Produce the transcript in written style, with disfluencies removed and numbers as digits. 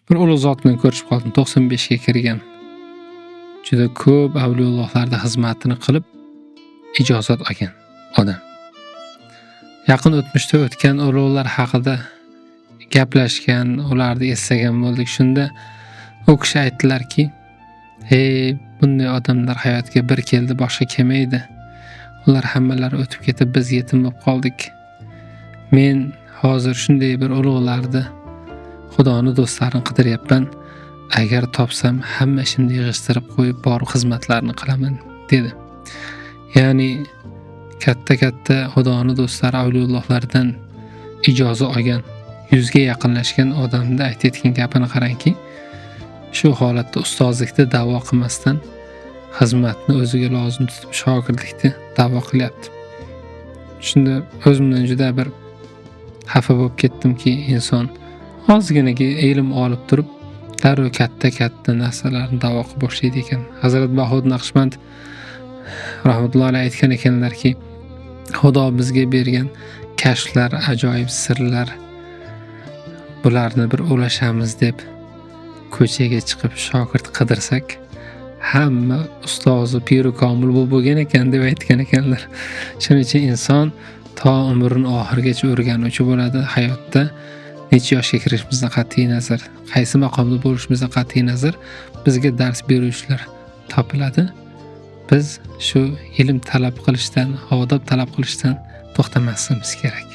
Bir ulug' zot bilan ko'rishib qoldim. 95 ga kirgan. Juda ko'p avliyolarga xizmatini qilib ijozat olgan odam. Yaqin o'tmishda o'tgan ulug'lar haqida gaplashgan, ularni eslagan bo'ldik. Shunda u kishi aytdilarki, "Hey, bunday odamlar hayotga bir keldi, boshqa kelmaydi. Ular hammalari o'tib ketib, biz yetim bo'lib qoldik. Men hozir shunday bir ulug'larni, Xudoning do'stlarini qidiryapman. Agar topsam, hamma ishimni yig'ishtirib qo'yib, borib xizmatlarni qilaman" dedi. Ya'ni katta Xudoning do'stlari avliyolardan ijozat olgan, 100 ga yaqinlashgan odamni aytayotgan gapini qarangki, shu holatda ustozlikda da'vo qilmasdan xizmatni o'ziga lozim tutib shogirdlikda da'vo qilyapti. Shunda o'zimdan juda bir xafa bo'lib ketdimki, inson ozginaga ilm olib turib, darrov katta narsalarni da'vo qilib boshlaydi ekan. Hazrat Bahod Naqshband rahmatullohi alayhi aytgan ekanlarki, Xudo bizga bergan kashflar, ajoyib sirlar, bularni bir ulashamiz deb ko'chaga chiqib shogird qidirsak, hamma ustozi piru komil bo'lgan ekan deb aytgan ekanlar. Shuning uchun inson to umrining oxirigacha o'rganuvchi bo'ladi hayotda. Necha yoshga kirishimizdan qat'iy nazar, qaysi maqomda bo'lishimizdan qat'iy nazar bizga dars beruvchilar topiladi. Biz shu ilm talab qilishdan, odob talab qilishdan to'xtamasligimiz kerak.